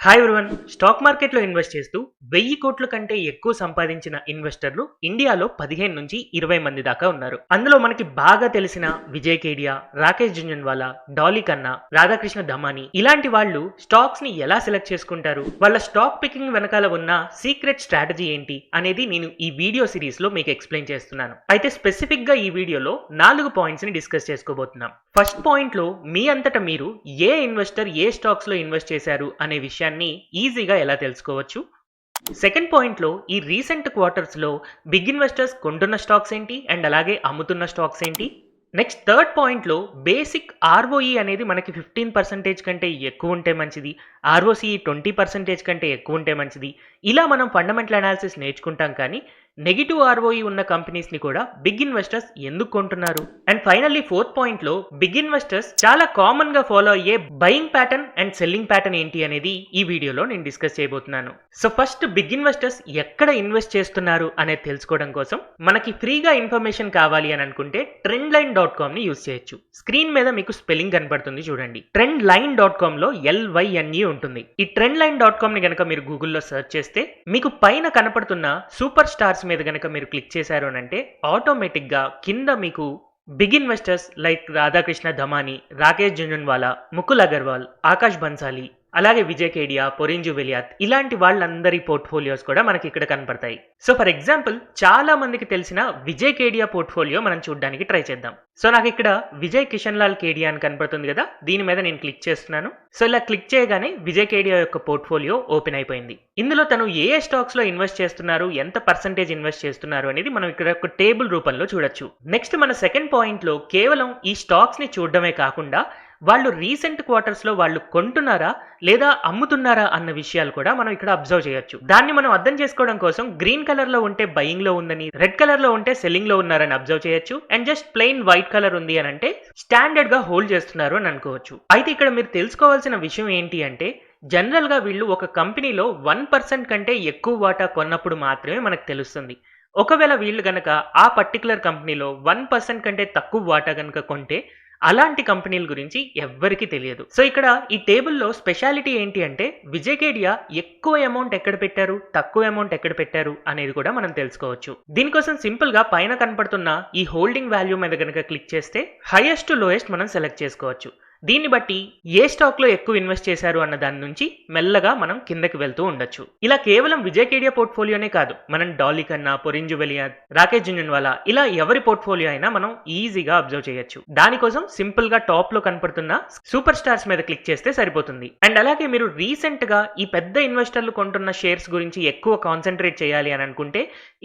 Hi everyone. Stock మార్కెట్లో invest చేస్తూ 1000 కోట్ల కంటే ఎక్కువ సంపాదించిన ఇన్వెస్టర్లు ఇండియాలో 15 నుంచి 20 మంది దాకా ఉన్నారు. అందులో మనకి బాగా తెలిసిన విజయ్ కేడియా, రాకేష్ జుంజన్వాలా, డాలీ ఖన్నా, రాధాకృష్ణ దమానీ ఇలాంటి వాళ్ళు స్టాక్స్ ని ఎలా సెలెక్ట్ చేసుకుంటారు, వాళ్ళ స్టాక్ పికింగ్ వెనకాల ఉన్న సీక్రెట్ స్ట్రాటజీ ఏంటి అనేది నేను ఈ వీడియో సిరీస్ లో మీకు ఎక్స్ప్లెయిన్ చేస్తున్నాను. అయితే స్పెసిఫిక్ గా ఈ వీడియోలో 4 పాయింట్స్ ని డిస్కస్ చేసుకోబోతున్నాం. ఫస్ట్ పాయింట్ లో మీ అంతటా మీరు ఏ ఇన్వెస్టర్ ఏ స్టాక్స్ లో ఇన్వెస్ట్ చేశారు అనే విషయాన్ని ఈజీగా ఎలా తెలుసుకోవచ్చు. సెకండ్ పాయింట్ లో ఈ రీసెంట్ క్వార్టర్స్ లో బిగ్ ఇన్వెస్టర్స్ కొంటున్న స్టాక్స్ ఏంటి అండ్ అలాగే అమ్ముతున్న స్టాక్స్ ఏంటి. నెక్స్ట్ థర్డ్ పాయింట్లో బేసిక్ ఆర్ఓఈ అనేది మనకి 15% కంటే ఎక్కువ ఉంటే మంచిది, ఆర్ఓసిఈ 20% కంటే ఎక్కువ ఉంటే మంచిది. ఇలా మనం ఫండమెంటల్ అనాలిసిస్ నేర్చుకుంటాం, కానీ నెగిటివ్ ఆర్ఓఈ ఉన్న కంపెనీస్ని కూడా బిగ్ ఇన్వెస్టర్స్ ఎందుకు కొంటున్నారు. అండ్ ఫైనల్లీ ఫోర్త్ పాయింట్లో బిగ్ ఇన్వెస్టర్స్ చాలా కామన్గా ఫాలో అయ్యే buying pattern and selling pattern ఏంటి అనేది ఈ వీడియోలో నేను డిస్కస్ చేయబోతున్నాను. సో ఫస్ట్ బిగ్ ఇన్వెస్టర్స్ ఎక్కడ ఇన్వెస్ట్ చేస్తున్నారు అనేది తెలుసుకోవడం కోసం మనకి ఫ్రీగా ఇన్ఫర్మేషన్ కావాలి అని అనుకుంటే trendline.com ని యూజ్ చేయొచ్చు. స్క్రీన్ మీద మీకు స్పెల్లింగ్ కనపడుతుంది చూడండి. trendline.com లో LYNE ఉంటుంది. ఈ trendline.com ని గనక మీరు గూగుల్లో సెర్చ్ చేస్తే మీకు పైన కనపడుతున్న సూపర్ స్టార్స్ మీద గనక మీరు క్లిక్ చేశారు అంటే ఆటోమేటిక్ గా కింద మీకు big investors like Radhakrishna Damani, Rakesh Jhunjhunwala, Mukul Agarwal, Akash Bansali, అలాగే విజయ్ కేడియా, పొరింజు వెలియాత్ ఇలాంటి వాళ్ళందరి పోర్ట్ఫోలియోస్ కూడా మనకి ఇక్కడ కనపడతాయి. సో ఫర్ ఎగ్జాంపుల్ చాలా మందికి తెలిసిన విజయ్ కేడియా పోర్ట్ఫోలియో మనం చూడడానికి ట్రై చేద్దాం. సో నాకు ఇక్కడ విజయ్ కిషన్ లాల్ కేడియా అని కనపడుతుంది కదా, దీని మీద నేను క్లిక్ చేస్తున్నాను. సో ఇలా క్లిక్ చేయగానే విజయ్ కేడియా యొక్క పోర్ట్ఫోలియో ఓపెన్ అయిపోయింది. ఇందులో తను ఏ స్టాక్స్ లో ఇన్వెస్ట్ చేస్తున్నారు, ఎంత పర్సెంటేజ్ ఇన్వెస్ట్ చేస్తున్నారు అనేది మనం ఇక్కడ ఒక టేబుల్ రూపంలో చూడొచ్చు. నెక్స్ట్ మన సెకండ్ పాయింట్ లో కేవలం ఈ స్టాక్స్ ని చూడడమే కాకుండా వాళ్ళు రీసెంట్ క్వార్టర్స్ లో వాళ్ళు కొంటున్నారా లేదా అమ్ముతున్నారా అన్న విషయాలు కూడా మనం ఇక్కడ అబ్జర్వ్ చేయొచ్చు. దాన్ని మనం అర్థం చేసుకోవడం కోసం గ్రీన్ కలర్ లో ఉంటే బయింగ్ లో ఉందని, రెడ్ కలర్ లో ఉంటే సెల్లింగ్ లో ఉన్నారని అబ్జర్వ్ చేయొచ్చు. And just plain white colour ఉంది అని అంటే స్టాండర్డ్ గా హోల్డ్ చేస్తున్నారు అని అనుకోవచ్చు. అయితే ఇక్కడ మీరు తెలుసుకోవాల్సిన విషయం ఏంటి అంటే జనరల్ గా వీళ్ళు ఒక కంపెనీలో 1% కంటే ఎక్కువ వాటా కొన్నప్పుడు మాత్రమే మనకు తెలుస్తుంది. ఒకవేళ వీళ్ళు గనక ఆ పర్టికులర్ కంపెనీలో 1% కంటే తక్కువ వాటా గనక కొంటే అలాంటి కంపెనీల గురించి ఎవ్వరికీ తెలియదు. సో ఇక్కడ ఈ టేబుల్లో స్పెషాలిటీ ఏంటి అంటే విజయ్ కేడియా ఎక్కువ అమౌంట్ ఎక్కడ పెట్టారు, తక్కువ అమౌంట్ ఎక్కడ పెట్టారు అనేది కూడా మనం తెలుసుకోవచ్చు. దీనికోసం సింపుల్ గా పైన కనపడుతున్న ఈ హోల్డింగ్ వాల్యూ మీద కనుక క్లిక్ చేస్తే హైయెస్ట్ టు లోయెస్ట్ మనం సెలెక్ట్ చేసుకోవచ్చు. దీన్ని బట్టి ఏ స్టాక్ లో ఎక్కువ ఇన్వెస్ట్ చేశారు అన్న దాని నుంచి మెల్లగా మనం కిందకి వెళ్తూ ఉండొచ్చు. ఇలా కేవలం విజయ్ కేడియా పోర్ట్ఫోలియోనే కాదు, మనం డాలీ ఖన్నా, పొరింజు వెలియాత్, రాకేష్ జుంజన్వాలా ఇలా ఎవరి పోర్ట్ఫోలియో అయినా మనం ఈజీగా అబ్జర్వ్ చేయొచ్చు. దానికోసం సింపుల్ గా టాప్ లో కనపడుతున్న సూపర్ స్టార్స్ మీద క్లిక్ చేస్తే సరిపోతుంది. అండ్ అలాగే మీరు రీసెంట్ గా ఈ పెద్ద ఇన్వెస్టర్లు కొంటున్న షేర్స్ గురించి ఎక్కువ కాన్సన్ట్రేట్ చేయాలి అని అనుకుంటే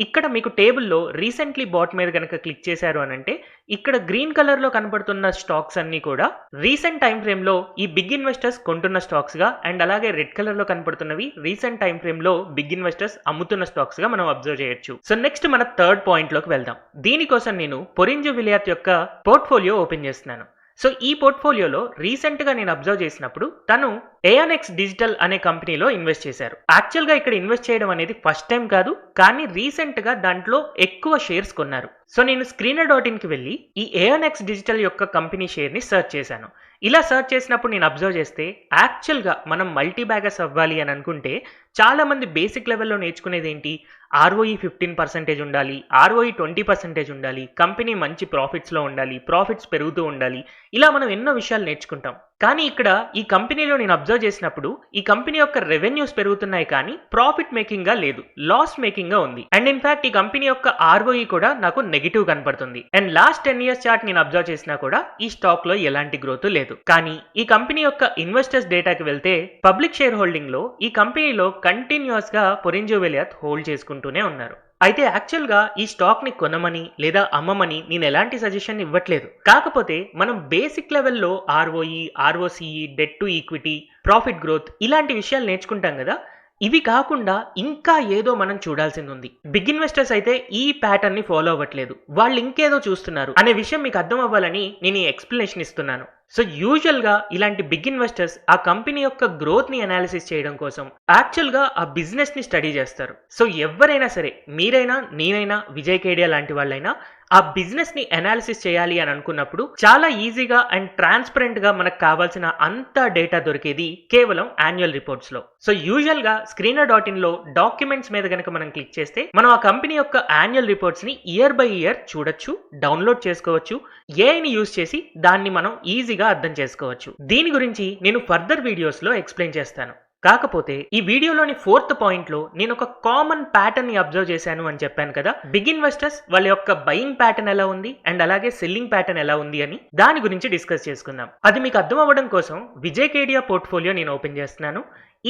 ఇక్కడ మీకు టేబుల్లో రీసెంట్లీ బాట్ మీద కనుక క్లిక్ చేశారు అని అంటే ఇక్కడ గ్రీన్ కలర్ లో కనపడుతున్న స్టాక్స్ అన్ని కూడా రీసెంట్ టైం ఫ్రేమ్ లో ఈ బిగ్ ఇన్వెస్టర్స్ కొంటున్న స్టాక్స్ గా, అండ్ అలాగే రెడ్ కలర్ లో కనపడుతున్నవి రీసెంట్ టైం ఫ్రేమ్ లో బిగ్ ఇన్వెస్టర్స్ అమ్ముతున్న స్టాక్స్ గా మనం అబ్జర్వ్ చేయొచ్చు. సో నెక్స్ట్ మన థర్డ్ పాయింట్ లోకి వెళ్దాం. దీనికోసం నేను పొరింజు వెలియాత్ యొక్క పోర్ట్ఫోలియో ఓపెన్ చేస్తున్నాను. సో ఈ పోర్ట్ఫోలియోలో రీసెంట్ గా నేను అబ్జర్వ్ చేసినప్పుడు తను ఏఎన్ఎక్స్ డిజిటల్ అనే కంపెనీలో ఇన్వెస్ట్ చేశారు. యాక్చువల్ గా ఇక్కడ ఇన్వెస్ట్ చేయడం అనేది ఫస్ట్ టైం కాదు, కానీ రీసెంట్ గా దాంట్లో ఎక్కువ షేర్స్ కొన్నారు. సో నేను screener.in కి వెళ్ళి ఈ ఏఎన్ఎక్స్ డిజిటల్ యొక్క కంపెనీ షేర్ ని సెర్చ్ చేశాను. ఇలా సెర్చ్ చేసినప్పుడు నేను అబ్జర్వ్ చేస్తే యాక్చువల్గా మనం మల్టీ బ్యాగర్స్ అవ్వాలి అని అనుకుంటే చాలా మంది బేసిక్ లెవెల్లో నేర్చుకునేది ఏంటి, ఆర్ఓఈ 15% ఉండాలి, ఆర్ఓఈ 20% ఉండాలి, కంపెనీ మంచి ప్రాఫిట్స్లో ఉండాలి, ప్రాఫిట్స్ పెరుగుతూ ఉండాలి, ఇలా మనం ఎన్నో విషయాలు నేర్చుకుంటాం. కానీ ఇక్కడ ఈ కంపెనీలో నేను అబ్జర్వ్ చేసినప్పుడు ఈ కంపెనీ యొక్క రెవెన్యూస్ పెరుగుతున్నాయి కానీ ప్రాఫిట్ మేకింగ్ గా లేదు, లాస్ మేకింగ్ గా ఉంది. అండ్ ఇన్ఫాక్ట్ ఈ కంపెనీ యొక్క ఆర్ఓఈ కూడా నాకు నెగిటివ్ కనపడుతుంది. అండ్ లాస్ట్ 10 years చార్ట్ నేను అబ్జర్వ్ చేసినా కూడా ఈ స్టాక్ లో ఎలాంటి గ్రోత్ లేదు. కానీ ఈ కంపెనీ యొక్క ఇన్వెస్టర్స్ డేటాకి వెళ్తే పబ్లిక్ షేర్ హోల్డింగ్ లో ఈ కంపెనీలో కంటిన్యూస్ గా పొరింజు వెలియాత్ హోల్డ్ చేసుకుంటూనే ఉన్నారు. అయితే యాక్చువల్గా ఈ స్టాక్ ని కొనమని లేదా అమ్మమని నేను ఎలాంటి సజెషన్ ఇవ్వట్లేదు. కాకపోతే మనం బేసిక్ లెవెల్లో ROE, ROCE, debt to equity, profit growth ఇలాంటి విషయాలు నేర్చుకుంటాం కదా, ఇవి కాకుండా ఇంకా ఏదో మనం చూడాల్సింది ఉంది. బిగ్ ఇన్వెస్టర్స్ అయితే ఈ ప్యాటర్న్ ని ఫాలో అవ్వట్లేదు, వాళ్ళు ఇంకేదో చూస్తున్నారు అనే విషయం మీకు అర్థం అవ్వాలని నేను ఈ ఎక్స్ప్లెనేషన్ ఇస్తున్నాను. సో యూజువల్ గా ఇలాంటి బిగ్ ఇన్వెస్టర్స్ ఆ కంపెనీ యొక్క గ్రోత్ ని అనాలిసిస్ చేయడం కోసం యాక్చువల్ గా ఆ బిజినెస్ ని స్టడీ చేస్తారు. సో ఎవరైనా సరే, మీరైనా నేనైనా విజయ్ కేడియా లాంటి వాళ్ళైనా ఆ బిజినెస్ ని అనాలిసిస్ చేయాలి అని అనుకున్నప్పుడు చాలా ఈజీగా అండ్ ట్రాన్స్పరెంట్ గా మనకు కావాల్సిన అంత డేటా దొరికేది కేవలం యాన్యువల్ రిపోర్ట్స్ లో. సో యూజువల్ గా screener.in లో డాక్యుమెంట్స్ మీద గనక మనం క్లిక్ చేస్తే మనం ఆ కంపెనీ యొక్క యాన్యువల్ రిపోర్ట్స్ ని ఇయర్ బై ఇయర్ చూడొచ్చు, డౌన్లోడ్ చేసుకోవచ్చు, ఏఐని యూజ్ చేసి దాన్ని మనం ఈజీగా అర్థం చేసుకోవచ్చు. దీని గురించి నేను ఫర్దర్ వీడియోస్ లో ఎక్స్ప్లెయిన్ చేస్తాను. కాకపోతే ఈ వీడియోలోని 4th పాయింట్ లో నేను ఒక కామన్ ప్యాటర్న్ ని అబ్జర్వ్ చేశాను అని చెప్పాను కదా. బిగ్ ఇన్వెస్టర్స్ వాళ్ళ యొక్క బయింగ్ ప్యాటర్న్ ఎలా ఉంది అండ్ అలాగే సెల్లింగ్ ప్యాటర్న్ ఎలా ఉంది అని దాని గురించి డిస్కస్ చేసుకుందాం. అది మీకు అర్థం అవ్వడం కోసం విజయకేడియా పోర్ట్ఫోలియో నేను ఓపెన్ చేస్తున్నాను.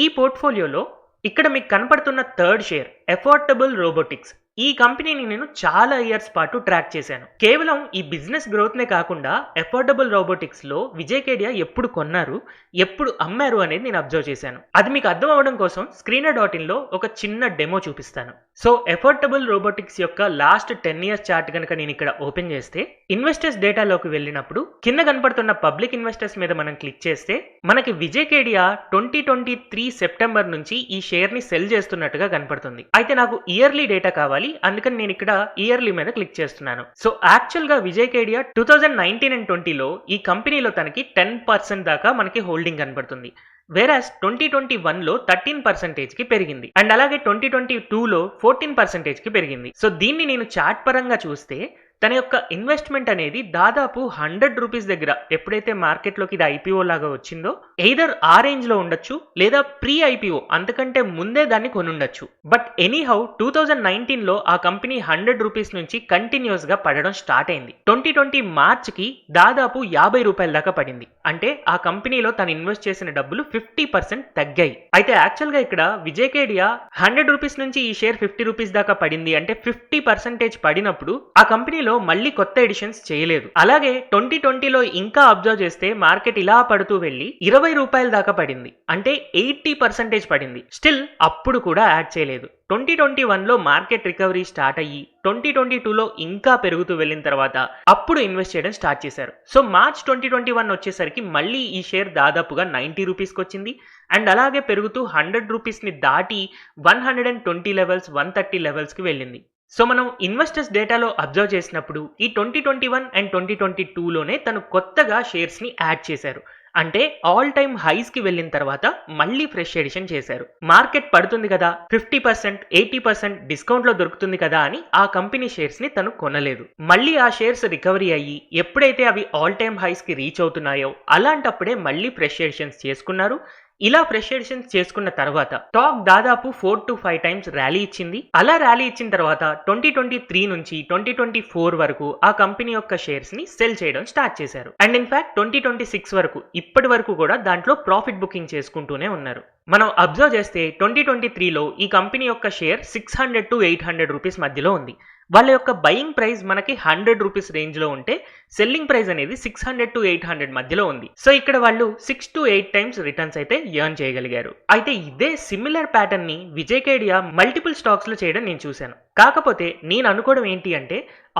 ఈ పోర్ట్ఫోలియోలో ఇక్కడ మీకు కనపడుతున్న థర్డ్ షేర్ ఎఫోర్డబుల్ రోబోటిక్స్. ఈ కంపెనీని నేను చాలా ఇయర్స్ పాటు ట్రాక్ చేశాను. కేవలం ఈ బిజినెస్ గ్రోత్ నే కాకుండా ఎఫోర్డబుల్ రోబోటిక్స్ లో విజయకేడియా ఎప్పుడు కొన్నారు, ఎప్పుడు అమ్మారు అనేది నేను అబ్జర్వ్ చేశాను. అది మీకు అర్థం అవ్వడం కోసం screener.in లో ఒక చిన్న డెమో చూపిస్తాను. సో ఎఫోర్డబుల్ రోబోటిక్స్ యొక్క లాస్ట్ 10 years చార్ట్ కనుక నేను ఇక్కడ ఓపెన్ చేస్తే ఇన్వెస్టర్స్ డేటాలోకి వెళ్ళినప్పుడు కింద కనపడుతున్న పబ్లిక్ ఇన్వెస్టర్స్ మీద మనం క్లిక్ చేస్తే మనకి విజయకేడియా 2023 సెప్టెంబర్ నుంచి ఈ షేర్ ని సెల్ చేస్తున్నట్టుగా కనపడుతుంది. అయితే నాకు ఇయర్లీ డేటా కావాలి, అందుకని నేను ఇక్కడ ఇయర్లీ మీద క్లిక్ చేస్తున్నాను. సో యాక్చువల్ గా విజయకేడియా 2019 and 20 లో ఈ కంపెనీలో తనకి 10% దాకా మనకి హోల్డింగ్ కనబడుతుంది. వేరాస్ 2021 లో 13% కి పెరిగింది అండ్ అలాగే 2022 లో 14% కి పెరిగింది. సో దీన్ని నేను చార్ట్ పరంగా చూస్తే తన యొక్క ఇన్వెస్ట్మెంట్ అనేది దాదాపు 100 రూపీస్ దగ్గర ఎప్పుడైతే మార్కెట్లోకి ఇది ఐపీఓ లాగా వచ్చిందో ఎయిదర్ ఆ రేంజ్ లో ఉండొచ్చు లేదా ప్రీ ఐపీఓ అంతకంటే ముందే దాన్ని కొనుండొచ్చు. బట్ ఎనీహౌ 2019 లో ఆ కంపెనీ 100 రూపీస్ నుంచి కంటిన్యూస్ గా పడడం స్టార్ట్ అయింది. 2020 మార్చ్ కి దాదాపు 50 రూపాయల దాకా పడింది. అంటే ఆ కంపెనీలో తను ఇన్వెస్ట్ చేసిన డబ్బులు 50% తగ్గాయి. అయితే యాక్చువల్ గా ఇక్కడ విజయకేడియా 100 రూపీస్ నుంచి ఈ షేర్ 50 రూపీస్ దాకా పడింది అంటే 50% పడినప్పుడు ఆ కంపెనీలో మళ్ళీ కొత్త ఎడిషన్స్ చేయలేదు. అలాగే 2020లో ఇంకా అబ్జర్వ్ చేస్తే మార్కెట్ ఇలా పడుతూ వెళ్ళి 20 రూపాయల దాకా పడింది అంటే 80% పడింది. స్టిల్ అప్పుడు కూడా యాడ్ చేయలేదు. 2021లో మార్కెట్ రికవరీ స్టార్ట్ అయ్యి 2022లో ఇంకా పెరుగుతూ వెళ్ళిన తర్వాత అప్పుడు ఇన్వెస్ట్ చేయడం స్టార్ట్ చేశారు. సో మార్చ్ 2021 వచ్చేసరికి మళ్ళీ ఈ షేర్ దాదాపుగా 90 రూపీస్కి వచ్చింది అండ్ అలాగే పెరుగుతూ 100 రూపీస్ని దాటి 120 లెవెల్స్ 130 లెవెల్స్కి వెళ్ళింది. సో మనం ఇన్వెస్టర్స్ డేటాలో అబ్జర్వ్ చేసినప్పుడు ఈ 2021 and 2022లోనే తను కొత్తగా షేర్స్ ని యాడ్ చేశారు. అంటే ఆల్ టైమ్ హైస్ కి వెళ్ళిన తర్వాత మళ్ళీ ఫ్రెష్ ఎడిషన్ చేశారు. మార్కెట్ పడుతుంది కదా, 50% 80% డిస్కౌంట్ లో దొరుకుతుంది కదా అని ఆ కంపెనీ షేర్స్ ని తను కొనలేదు. మళ్ళీ ఆ షేర్స్ రికవరీ అయ్యి ఎప్పుడైతే అవి ఆల్ టైమ్ హైస్ కి రీచ్ అవుతున్నాయో అలాంటప్పుడే మళ్ళీ ఫ్రెష్ ఎడిషన్స్ చేసుకున్నారు. ఇలా ఫ్రెష్ ఎడిషన్స్ చేసుకున్న తర్వాత స్టాక్ దాదాపు 4 to 5 times ర్యాలీ ఇచ్చింది. అలా ర్యాలీ ఇచ్చిన తర్వాత 2023 నుంచి 2024 వరకు ఆ కంపెనీ యొక్క షేర్స్ ని సెల్ చేయడం స్టార్ట్ చేశారు. అండ్ ఇన్ఫాక్ట్ 2026 వరకు ఇప్పటి వరకు కూడా దాంట్లో ప్రాఫిట్ బుకింగ్ చేసుకుంటూనే ఉన్నారు. మనం అబ్జర్వ్ చేస్తే 2023లో ఈ కంపెనీ యొక్క షేర్ 600 to 800 రూపీస్ మధ్యలో ఉంది. వాళ్ళ యొక్క బయింగ్ ప్రైస్ మనకి 100 రూపీస్ రేంజ్ లో ఉంటే సెల్లింగ్ ప్రైస్ అనేది 600 to 800 మధ్యలో ఉంది. సో ఇక్కడ వాళ్ళు 6 to 8 times రిటర్న్స్ అయితే ఎర్న్ చేయగలిగారు. అయితే ఇదే సిమిలర్ ప్యాటర్న్ ని విజయకేడియా మల్టిపుల్ స్టాక్స్ లో చేయడం నేను చూశాను. కాకపోతే నేను అనుకోవడం ఏంటి అంటే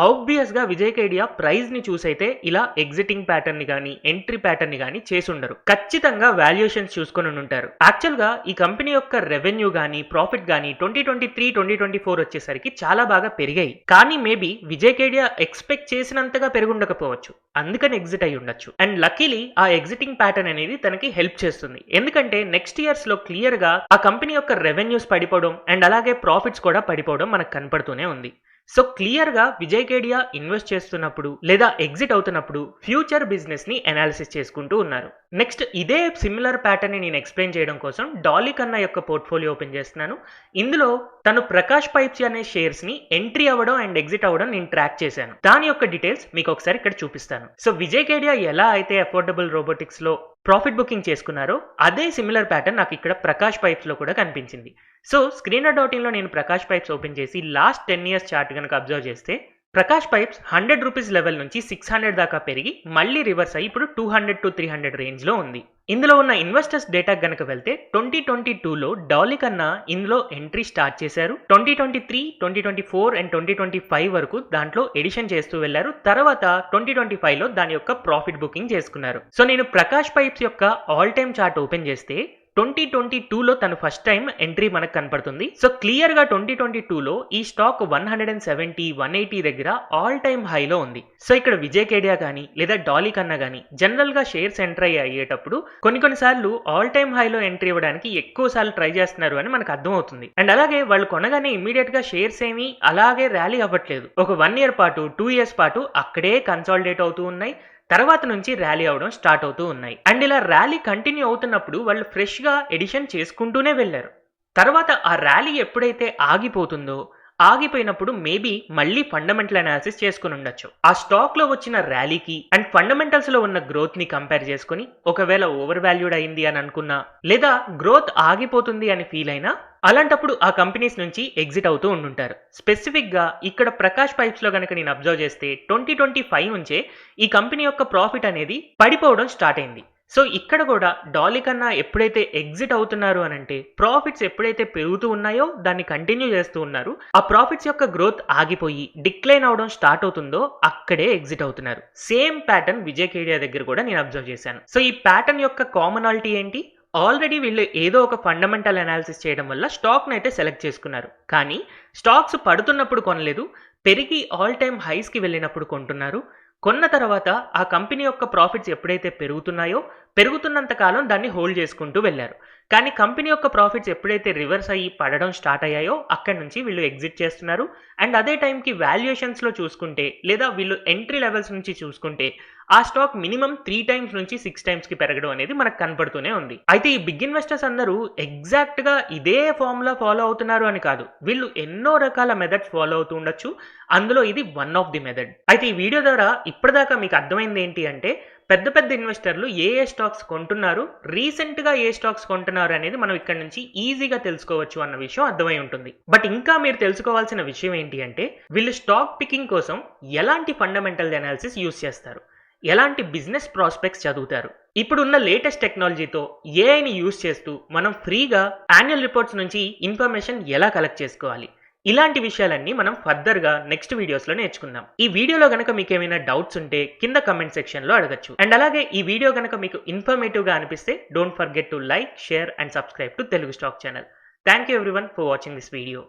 ఆబ్వియస్ గా విజయకేడియా ప్రైస్ ని చూసైతే ఇలా ఎగ్జిటింగ్ ప్యాటర్న్ ని గానీ ఎంట్రీ ప్యాటర్న్ ని గానీ చేసుండరు. ఖచ్చితంగా వాల్యుయేషన్స్ చూసుకొని ఉంటారు. యాక్చువల్ గా ఈ కంపెనీ యొక్క రెవెన్యూ గానీ ప్రాఫిట్ గానీ 2023 2024 వచ్చేసరికి చాలా బాగా పెరిగాయి. కానీ మేబీ విజయకేడియా ఎక్స్పెక్ట్ చేసినంతగా పెరుగుండకపోవచ్చు, అందుకని ఎగ్జిట్ అయి ఉండొచ్చు. అండ్ లక్కీలీ ఆ ఎగ్జిటింగ్ ప్యాటర్న్ అనేది తనకి హెల్ప్ చేస్తుంది. ఎందుకంటే నెక్స్ట్ ఇయర్స్ లో క్లియర్ గా ఆ కంపెనీ యొక్క రెవెన్యూస్ పడిపోవడం అండ్ అలాగే ప్రాఫిట్స్ కూడా పడిపోవడం మనకు కనపడుతూనే ఉంది. సో క్లియర్ గా విజయకేడియా ఇన్వెస్ట్ చేస్తున్నప్పుడు లేదా ఎగ్జిట్ అవుతున్నప్పుడు ఫ్యూచర్ బిజినెస్ ని అనాలిసిస్ చేసుకుంటూ ఉన్నారు. నెక్స్ట్ ఇదే సిమిలర్ ప్యాటర్న్ ని నేను ఎక్స్ప్లెయిన్ చేయడం కోసం డాలీ కన్నా యొక్క పోర్ట్ఫోలియో ఓపెన్ చేస్తున్నాను. ఇందులో తను ప్రకాష్ పైప్స్ అనే షేర్స్ ని ఎంట్రీ అవ్వడం అండ్ ఎగ్జిట్ అవ్వడం నేను ట్రాక్ చేశాను. దాని యొక్క డీటెయిల్స్ మీకు ఒకసారి ఇక్కడ చూపిస్తాను. సో విజయకేడియా ఎలా అయితే అఫోర్డబుల్ రోబోటిక్స్ లో ప్రాఫిట్ బుకింగ్ చేసుకున్నారో అదే సిమిలర్ ప్యాటర్న్ నాకు ఇక్కడ ప్రకాష్ పైప్స్ లో కూడా కనిపించింది. సో screener.in లో నేను ప్రకాష్ పైప్స్ ఓపెన్ చేసి లాస్ట్ 10 years చార్ట్ కనుక అబ్జర్వ్ చేస్తే ప్రకాష్ పైప్స్ 100 రూపీస్ లెవెల్ నుంచి 600 దాకా పెరిగి మళ్ళీ రివర్స్ అయ్యి ఇప్పుడు 200 to 300 రేంజ్ లో ఉంది. ఇందులో ఉన్న ఇన్వెస్టర్స్ డేటా గనక వెళ్తే 2022లో డాలీ కన్నా ఇందులో ఎంట్రీ స్టార్ట్ చేశారు. 2023 2024 అండ్ 2025 వరకు దాంట్లో ఎడిషన్ చేస్తూ వెళ్లారు. తర్వాత 2025లో దాని యొక్క ప్రాఫిట్ బుకింగ్ చేసుకున్నారు. సో నేను ప్రకాష్ పైప్స్ యొక్క ఆల్ టైమ్ చార్ట్ ఓపెన్ చేస్తే 2022లో తను ఫస్ట్ టైం ఎంట్రీ మనకు కనపడుతుంది. సో క్లియర్ గా 2022లో ఈ స్టాక్ 170, 180 దగ్గర ఆల్ టైమ్ హైలో ఉంది. సో ఇక్కడ విజయ్ కేడియా కానీ లేదా డాలీ కన్నా కానీ జనరల్ గా షేర్స్ ఎంటర్ అయ్యేటప్పుడు కొన్నిసార్లు ఆల్ టైమ్ హైలో ఎంట్రీ ఇవ్వడానికి ఎక్కువ సార్లు ట్రై చేస్తున్నారు అని మనకు అర్థమవుతుంది. అండ్ అలాగే వాళ్ళు కొనగానే ఇమీడియట్ గా షేర్స్ ఏమి అలాగే ర్యాలీ అవ్వట్లేదు. ఒక 1 year పాటు 2 years పాటు అక్కడే కన్సాలిడేట్ అవుతూ ఉన్నాయి. తర్వాత నుంచి ర్యాలీ అవడం స్టార్ట్ అవుతూ ఉన్నాయి. అండ్ ఇలా ర్యాలీ కంటిన్యూ అవుతున్నప్పుడు వాళ్ళు ఫ్రెష్ గా ఎడిషన్ చేసుకుంటూనే వెళ్లారు. తర్వాత ఆ ర్యాలీ ఎప్పుడైతే ఆగిపోతుందో ఆగిపోయినప్పుడు మేబీ మళ్ళీ ఫండమెంటల్ అనాలిసిస్ చేసుకుని ఉండొచ్చు. ఆ స్టాక్ లో వచ్చిన ర్యాలీకి అండ్ ఫండమెంటల్స్ లో ఉన్న గ్రోత్ ని కంపేర్ చేసుకుని ఒకవేళ ఓవర్ వాల్యూడ్ అయింది అని అనుకున్నా లేదా గ్రోత్ ఆగిపోతుంది అని ఫీల్ అయినా అలాంటప్పుడు ఆ కంపెనీస్ నుంచి ఎగ్జిట్ అవుతూ ఉండుంటారు. స్పెసిఫిక్ గా ఇక్కడ ప్రకాష్ పైప్స్ లో కనుక నేను అబ్జర్వ్ చేస్తే 2025 నుంచే ఈ కంపెనీ యొక్క ప్రాఫిట్ అనేది పడిపోవడం స్టార్ట్ అయింది. సో ఇక్కడ కూడా డాలీ కన్నా ఎప్పుడైతే ఎగ్జిట్ అవుతున్నారు అని అంటే ప్రాఫిట్స్ ఎప్పుడైతే పెరుగుతూ ఉన్నాయో దాన్ని కంటిన్యూ చేస్తూ ఉన్నారు. ఆ ప్రాఫిట్స్ యొక్క గ్రోత్ ఆగిపోయి డిక్లైన్ అవడం స్టార్ట్ అవుతుందో అక్కడే ఎగ్జిట్ అవుతున్నారు. సేమ్ ప్యాటర్న్ విజయ్ కేడియా దగ్గర కూడా నేను అబ్జర్వ్ చేశాను. సో ఈ ప్యాటర్న్ యొక్క కామనాలిటీ ఏంటి? ఆల్రెడీ వీళ్ళు ఏదో ఒక ఫండమెంటల్ అనాలిసిస్ చేయడం వల్ల స్టాక్ని అయితే సెలెక్ట్ చేసుకున్నారు. కానీ స్టాక్స్ పడుతున్నప్పుడు కొనలేదు, పెరిగి ఆల్ టైమ్ హైస్కి వెళ్ళినప్పుడు కొంటున్నారు. కొన్న తర్వాత ఆ కంపెనీ యొక్క ప్రాఫిట్స్ ఎప్పుడైతే పెరుగుతున్నాయో పెరుగుతున్నంత కాలం దాన్ని హోల్డ్ చేసుకుంటూ వెళ్ళారు. కానీ కంపెనీ యొక్క ప్రాఫిట్స్ ఎప్పుడైతే రివర్స్ అయ్యి పడడం స్టార్ట్ అయ్యాయో అక్కడి నుంచి వీళ్ళు ఎగ్జిట్ చేస్తున్నారు. అండ్ అదే టైంకి వాల్యుయేషన్స్లో చూసుకుంటే లేదా వీళ్ళు ఎంట్రీ లెవెల్స్ నుంచి చూసుకుంటే ఆ స్టాక్ మినిమం 3 times నుంచి 6 timesకి పెరగడం అనేది మనకు కనపడుతూనే ఉంది. అయితే ఈ బిగ్ ఇన్వెస్టర్స్ అందరూ ఎగ్జాక్ట్ గా ఇదే ఫార్ములా ఫాలో అవుతున్నారు అని కాదు, వీళ్ళు ఎన్నో రకాల మెథడ్స్ ఫాలో అవుతూ ఉండొచ్చు. అందులో ఇది వన్ ఆఫ్ ది మెథడ్. అయితే ఈ వీడియో ద్వారా ఇప్పటిదాకా మీకు అర్థమైంది ఏంటి అంటే పెద్ద పెద్ద ఇన్వెస్టర్లు ఏ స్టాక్స్ కొంటున్నారు, రీసెంట్ గా ఏ స్టాక్స్ కొంటున్నారు అనేది మనం ఇక్కడ నుంచి ఈజీగా తెలుసుకోవచ్చు అన్న విషయం అర్థమై ఉంటుంది. బట్ ఇంకా మీరు తెలుసుకోవాల్సిన విషయం ఏంటి అంటే వీళ్ళు స్టాక్ పికింగ్ కోసం ఎలాంటి ఫండమెంటల్ అనాలిసిస్ యూస్ చేస్తారు, ఎలాంటి బిజినెస్ ప్రాస్పెక్ట్స్ చదువుతారు. ఇప్పుడున్న లేటెస్ట్ టెక్నాలజీతో ఏఐని యూస్ చేస్తూ మనం ఫ్రీగా యాన్యువల్ రిపోర్ట్స్ నుంచి ఇన్ఫర్మేషన్ ఎలా కలెక్ట్ చేసుకోవాలి, ఇలాంటి విషయాలన్నీ మనం ఫర్దర్ గా నెక్స్ట్ వీడియోస్లో నేర్చుకుందాం. ఈ వీడియోలో గనక మీకు ఏమైనా డౌట్స్ ఉంటే కింద కమెంట్ సెక్షన్ లో అడగచ్చు. అండ్ అలాగే ఈ వీడియో గనక మీకు ఇన్ఫర్మేటివ్ గా అనిపిస్తే don't forget to like, share and subscribe to Telugu stock channel. Thank you everyone for watching this video.